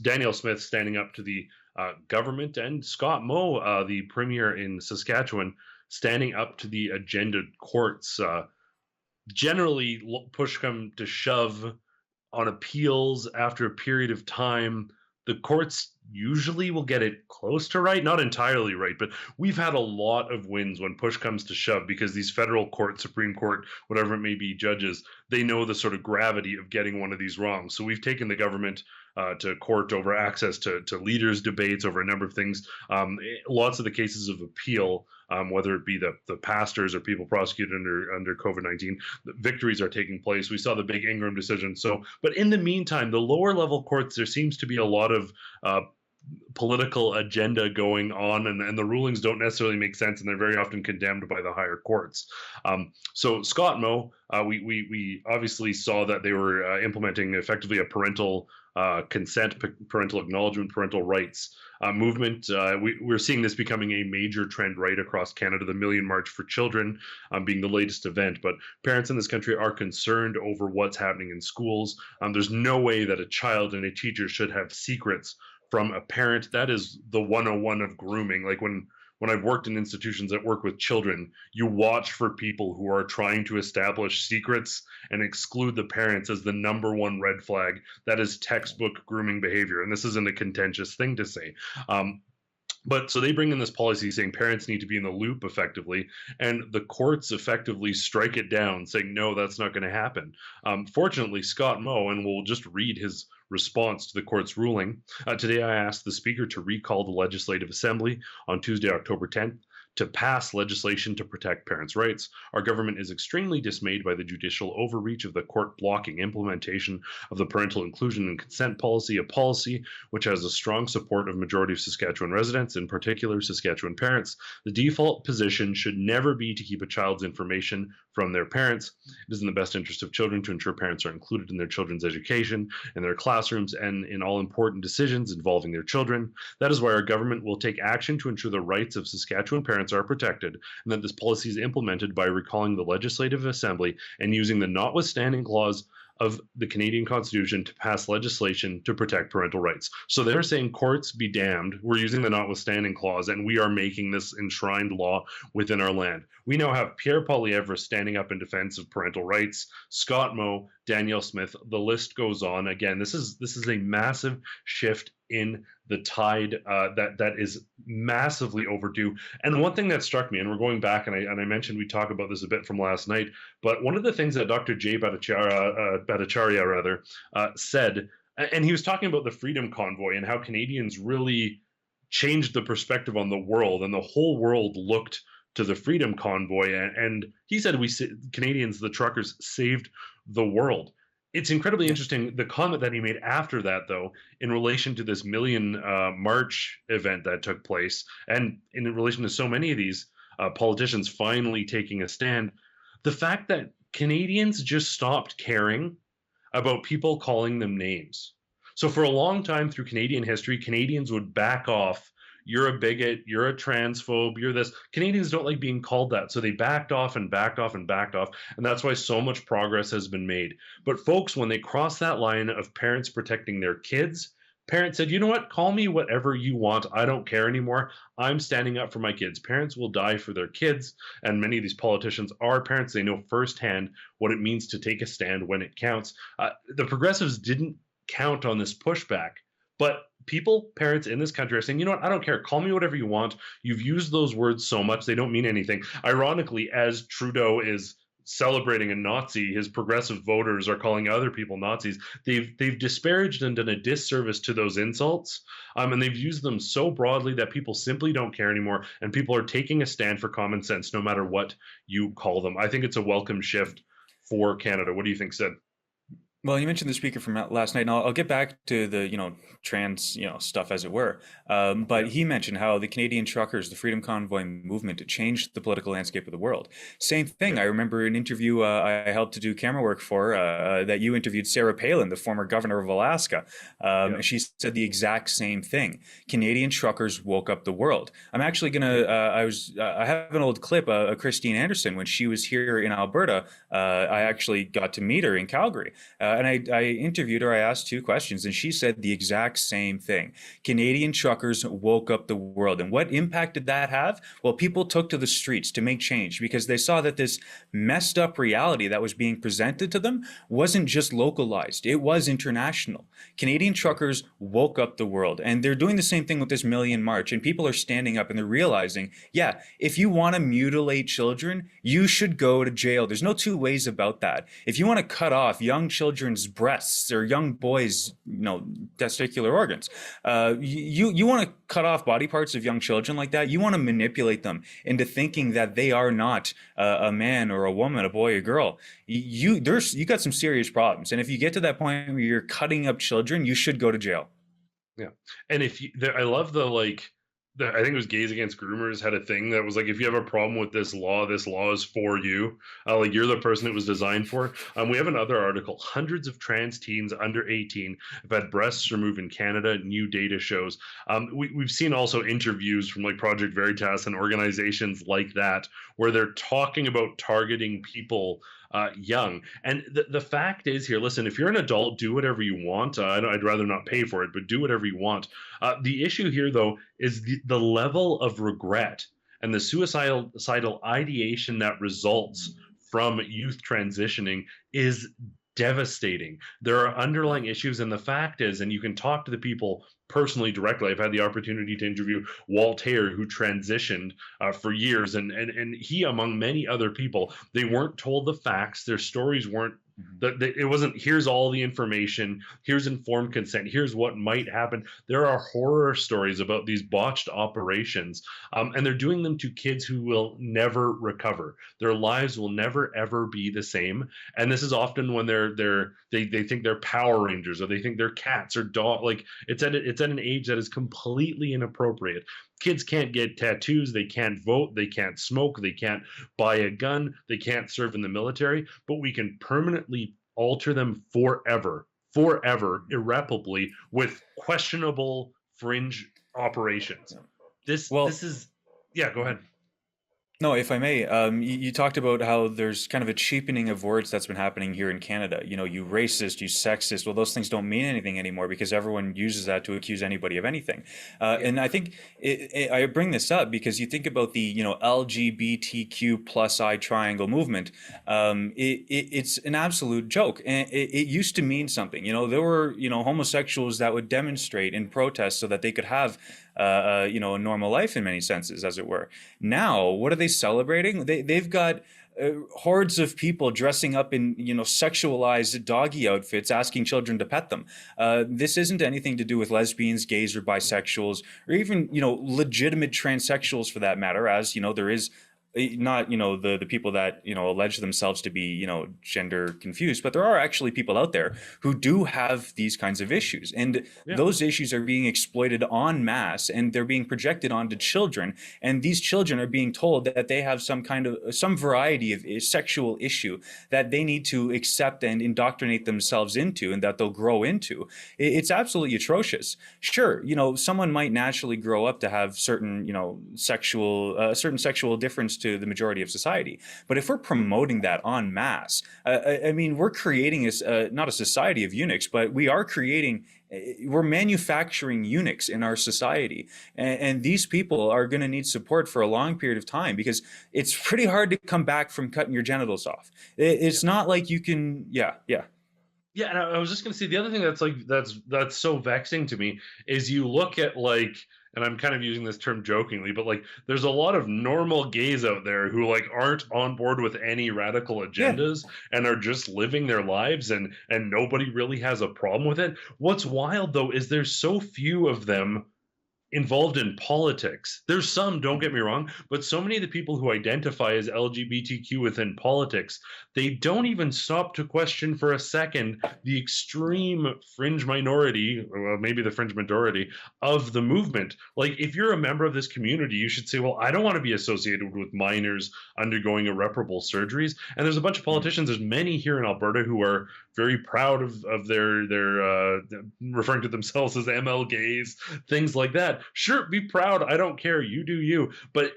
Danielle Smith standing up to the government, and Scott Moe, the premier in Saskatchewan, standing up to the agendaed courts. Generally, push come to shove on appeals after a period of time, the courts usually will get it close to right, not entirely right, but we've had a lot of wins when push comes to shove because these federal court, Supreme Court, whatever it may be, judges, they know the sort of gravity of getting one of these wrong. So we've taken the government to court over access to leaders' debates over a number of things. Lots of the cases of appeal, whether it be the pastors or people prosecuted under COVID-19, victories are taking place. We saw the big Ingram decision. So, but in the meantime, the lower level courts, there seems to be a lot of political agenda going on, and the rulings don't necessarily make sense, and they're very often condemned by the higher courts. So Scott Moe, we obviously saw that they were implementing effectively a parental consent, parental acknowledgement, parental rights movement. We're seeing this becoming a major trend right across Canada. The Million March for Children being the latest event, but parents in this country are concerned over what's happening in schools. There's no way that a child and a teacher should have secrets from a parent. That is the 101 of grooming. Like when I've worked in institutions that work with children, you watch for people who are trying to establish secrets and exclude the parents as the number one red flag. That is textbook grooming behavior. And this isn't a contentious thing to say. But so they bring in this policy saying parents need to be in the loop effectively, and the courts effectively strike it down, saying, no, that's not going to happen. Fortunately, Scott Moe, and we'll just read his response to the court's ruling. Today, I asked the Speaker to recall the Legislative Assembly on Tuesday, October 10th, to pass legislation to protect parents' rights. Our government is extremely dismayed by the judicial overreach of the court blocking implementation of the parental inclusion and consent policy, a policy which has a strong support of majority of Saskatchewan residents, in particular Saskatchewan parents. The default position should never be to keep a child's information from their parents. It is in the best interest of children to ensure parents are included in their children's education, in their classrooms, and in all important decisions involving their children. That is why our government will take action to ensure the rights of Saskatchewan parents are protected, and that this policy is implemented by recalling the Legislative Assembly and using the notwithstanding clause of the Canadian Constitution to pass legislation to protect parental rights. So they're saying courts be damned. We're using the notwithstanding clause, and we are making this enshrined law within our land. We now have Pierre Poilievre standing up in defense of parental rights, Scott Moe, Danielle Smith, the list goes on. Again, this is a massive shift in the tide that is massively overdue. And one thing that struck me, and we're going back, and I mentioned we talk about this a bit from last night, but one of the things that Dr. Jay Bhattacharya said, and he was talking about the Freedom Convoy and how Canadians really changed the perspective on the world, and the whole world looked to the Freedom Convoy, and he said Canadians, the truckers, saved the world. It's incredibly interesting, the comment that he made after that, though, in relation to this Million March event that took place, and in relation to so many of these politicians finally taking a stand, the fact that Canadians just stopped caring about people calling them names. So for a long time through Canadian history, Canadians would back off. You're a bigot, you're a transphobe, you're this. Canadians don't like being called that. So they backed off and backed off and backed off. And that's why so much progress has been made. But folks, when they cross that line of parents protecting their kids, parents said, you know what, call me whatever you want. I don't care anymore. I'm standing up for my kids. Parents will die for their kids. And many of these politicians are parents. They know firsthand what it means to take a stand when it counts. The progressives didn't count on this pushback. But people, parents in this country are saying, you know what, I don't care. Call me whatever you want. You've used those words so much, they don't mean anything. Ironically, as Trudeau is celebrating a Nazi, his progressive voters are calling other people Nazis. They've disparaged and done a disservice to those insults. And they've used them so broadly that people simply don't care anymore. And people are taking a stand for common sense, no matter what you call them. I think it's a welcome shift for Canada. What do you think, Sid? Well, you mentioned the speaker from last night, and I'll get back to the trans stuff as it were. But he mentioned how the Canadian truckers, the Freedom Convoy movement, changed the political landscape of the world. Same thing. I remember an interview I helped to do camera work for that you interviewed Sarah Palin, the former governor of Alaska. And she said the exact same thing. Canadian truckers woke up the world. I'm actually gonna. I have an old clip of Christine Anderson when she was here in Alberta. I actually got to meet her in Calgary. and I interviewed her. I asked two questions, and she said the exact same thing. Canadian truckers woke up the world. And what impact did that have? Well, people took to the streets to make change because they saw that this messed up reality that was being presented to them wasn't just localized, it was international. Canadian truckers woke up the world, and they're doing the same thing with this Million March. And people are standing up and they're realizing, yeah, if you want to mutilate children, you should go to jail. There's no two ways about that. If you want to cut off young children's breasts or young boys, testicular organs, you want to cut off body parts of young children like that. You want to manipulate them into thinking that they are not a man or a woman, a boy or girl. You got some serious problems. And if you get to that point where you're cutting up children, you should go to jail. Yeah, and I love I think it was Gays Against Groomers had a thing that was like, if you have a problem with this law is for you. Like, you're the person it was designed for. We have another article. Hundreds of trans teens under 18 have had breasts removed in Canada. New data shows. We've seen also interviews from like Project Veritas and organizations like that, where they're talking about targeting people young. And the fact is here, listen, if you're an adult, do whatever you want. I'd rather not pay for it, but do whatever you want. The issue here, though, is the level of regret and the suicidal ideation that results from youth transitioning is devastating. There are underlying issues, and the fact is, and you can talk to the people personally directly. I've had the opportunity to interview Walt Hare, who transitioned for years, and he, among many other people, they weren't told the facts. Their stories weren't. It wasn't, here's all the information, here's informed consent, here's what might happen. There are horror stories about these botched operations, and they're doing them to kids who will never recover. Their lives will never ever be the same. And this is often when they think they're Power Rangers, or they think they're cats or dog. Like, it's at an age that is completely inappropriate. Kids can't get tattoos, they can't vote, they can't smoke, they can't buy a gun, they can't serve in the military, but we can permanently alter them forever, irreparably, with questionable fringe operations. This is, yeah, go ahead. No, if I may, you talked about how there's kind of a cheapening of words that's been happening here in Canada. You racist, you sexist. Well, those things don't mean anything anymore because everyone uses that to accuse anybody of anything. And I think I bring this up because you think about the LGBTQ plus I triangle movement. It's an absolute joke. And it used to mean something. There were homosexuals that would demonstrate in protest so that they could have a normal life in many senses, as it were. Now, what are they celebrating? They've got hordes of people dressing up in sexualized doggy outfits, asking children to pet them. This isn't anything to do with lesbians, gays, or bisexuals, or even legitimate transsexuals for that matter. As there is not the people that allege themselves to be gender confused, but there are actually people out there who do have these kinds of issues, and those issues are being exploited en masse, and they're being projected onto children, and these children are being told that they have some variety of sexual issue that they need to accept and indoctrinate themselves into, and that they'll grow into. It's absolutely atrocious. Sure, someone might naturally grow up to have certain sexual difference to the majority of society. But if we're promoting that en masse, we're creating not a society of eunuchs, but we're manufacturing eunuchs in our society. And these people are going to need support for a long period of time because it's pretty hard to come back from cutting your genitals off. It's not like you can, Yeah, and I was just going to say, the other thing that's so vexing to me is you look at and I'm kind of using this term jokingly, but there's a lot of normal gays out there who aren't on board with any radical agendas and are just living their lives, and nobody really has a problem with it. What's wild though is there's so few of them involved in politics. There's some, don't get me wrong, but so many of the people who identify as LGBTQ within politics, they don't even stop to question for a second the extreme fringe minority, or maybe the fringe majority, of the movement. If you're a member of this community, you should say, well, I don't want to be associated with minors undergoing irreparable surgeries. And there's a bunch of politicians, there's many here in Alberta who are very proud of their referring to themselves as ML gays, things like that. Sure, be proud. I don't care. You do you. But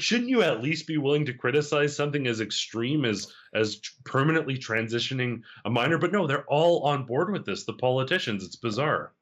shouldn't you at least be willing to criticize something as extreme as permanently transitioning a minor? But no, they're all on board with this. The politicians. It's bizarre.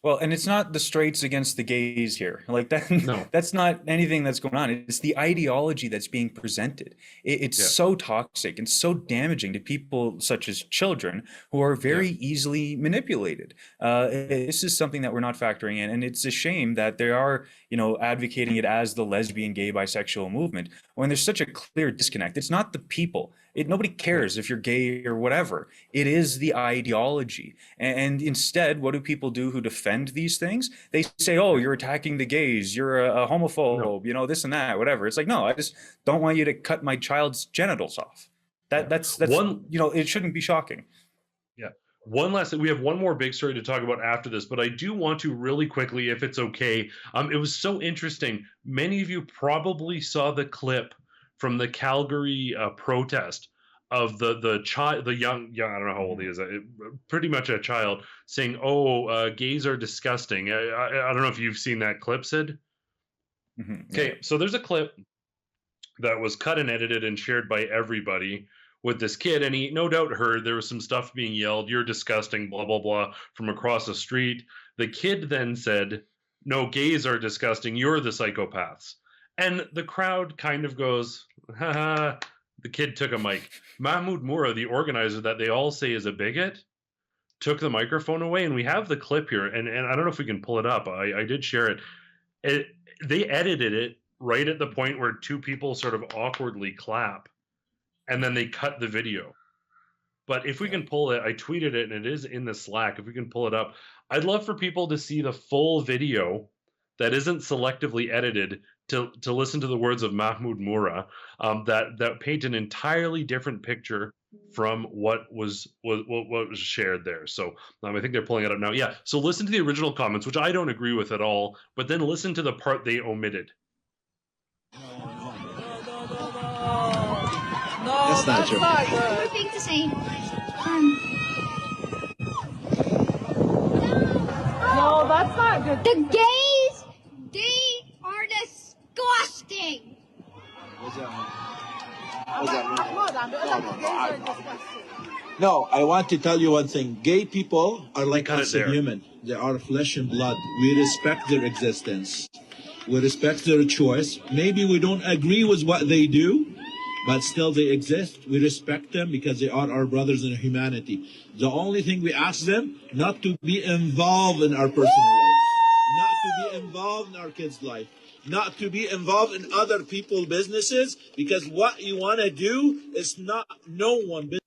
Well, and it's not the straights against the gays here. Like that, No. that's not anything that's going on. It's the ideology that's being presented. It's Yeah. so toxic and so damaging to people such as children who are very easily manipulated. This is something that we're not factoring in, and it's a shame that they are, advocating it as the lesbian, gay, bisexual movement when there's such a clear disconnect. It's not the people. Nobody cares if you're gay or whatever. It is the ideology. And instead, what do people do who defend these things? They say, oh, you're attacking the gays, you're a homophobe, this and that, whatever. It's like, no, I just don't want you to cut my child's genitals off. That's one, it shouldn't be shocking. Yeah. One last thing. We have one more big story to talk about after this, but I do want to really quickly, if it's okay. It was so interesting. Many of you probably saw the clip from the Calgary protest of the child, the young, I don't know how old he is, pretty much a child, saying, "Oh, gays are disgusting." I don't know if you've seen that clip, Sid. Okay, so there's a clip that was cut and edited and shared by everybody with this kid, and he no doubt heard there was some stuff being yelled, "You're disgusting," blah blah blah, from across the street. The kid then said, "No, gays are disgusting. You're the psychopaths." And the crowd kind of goes, haha. The kid took a mic. Mahmoud Moura, the organizer that they all say is a bigot, took the microphone away. And we have the clip here. And I don't know if we can pull it up. I did share it. They edited it right at the point where two people sort of awkwardly clap. And then they cut the video. But if we can pull it, I tweeted it and it is in the Slack. If we can pull it up, I'd love for people to see the full video that isn't selectively edited to listen to the words of Mahmoud Moura that paint an entirely different picture from what was shared there. So I think they're pulling it up now. Yeah. So listen to the original comments, which I don't agree with at all, but then listen to the part they omitted. That's not true. One thing to say. No, that's not good. The gays, they are disgusting. What's that mean? What's that mean? Hold on. No, I want to tell you one thing. Gay people are like cut us, it there. human. They are flesh and blood. We respect their existence. We respect their choice. Maybe we don't agree with what they do, but still they exist. We respect them because they are our brothers in humanity. The only thing we ask them, not to be involved in our personal life, not to be involved in our kids' life, not to be involved in other people's businesses, because what you want to do is not no one business.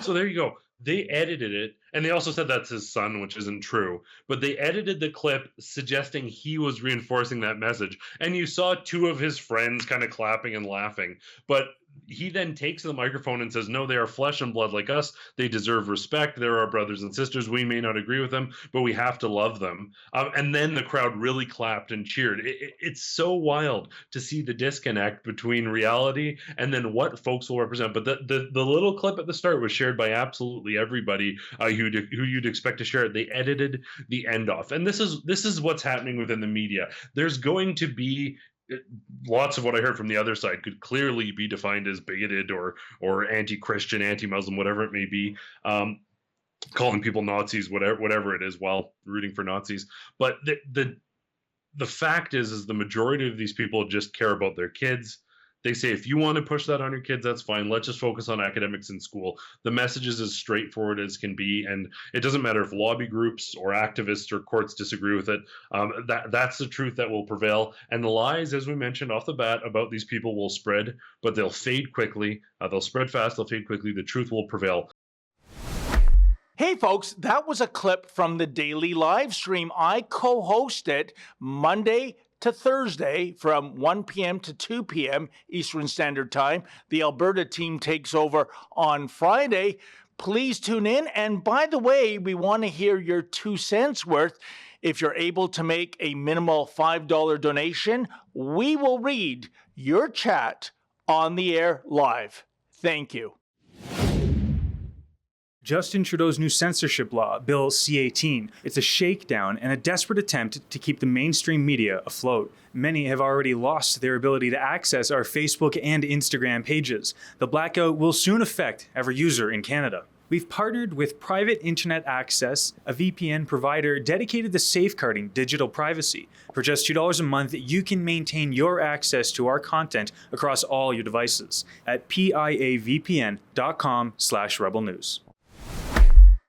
So there you go. They edited it, and they also said that's his son, which isn't true. But they edited the clip suggesting he was reinforcing that message. And you saw two of his friends kind of clapping and laughing. But he then takes the microphone and says, no, they are flesh and blood like us. They deserve respect. They're our brothers and sisters. We may not agree with them, but we have to love them. And then the crowd really clapped and cheered. It's so wild to see the disconnect between reality and then what folks will represent. But the little clip at the start was shared by absolutely everybody who you'd expect to share it. They edited the end off. And this is what's happening within the media. There's going to be lots of what I heard from the other side could clearly be defined as bigoted or anti-Christian, anti-Muslim, whatever it may be, calling people Nazis, whatever it is, while rooting for Nazis. But the fact is the majority of these people just care about their kids. They say, if you want to push that on your kids, that's fine. Let's just focus on academics in school. The message is as straightforward as can be, and it doesn't matter if lobby groups or activists or courts disagree with it. That's the truth that will prevail. And the lies, as we mentioned off the bat, about these people will spread, but they'll fade quickly. They'll spread fast. They'll fade quickly. The truth will prevail. Hey folks, that was a clip from the daily live stream. I co-host it Monday to Thursday from 1 p.m. to 2 p.m. Eastern Standard Time. The Alberta team takes over on Friday. Please tune in. And by the way, we want to hear your 2 cents worth. If you're able to make a minimal $5 donation, we will read your chat on the air live. Thank you. Justin Trudeau's new censorship law, Bill C-18. It's a shakedown and a desperate attempt to keep the mainstream media afloat. Many have already lost their ability to access our Facebook and Instagram pages. The blackout will soon affect every user in Canada. We've partnered with Private Internet Access, a VPN provider dedicated to safeguarding digital privacy. For just $2 a month, you can maintain your access to our content across all your devices at piavpn.com/rebelnews.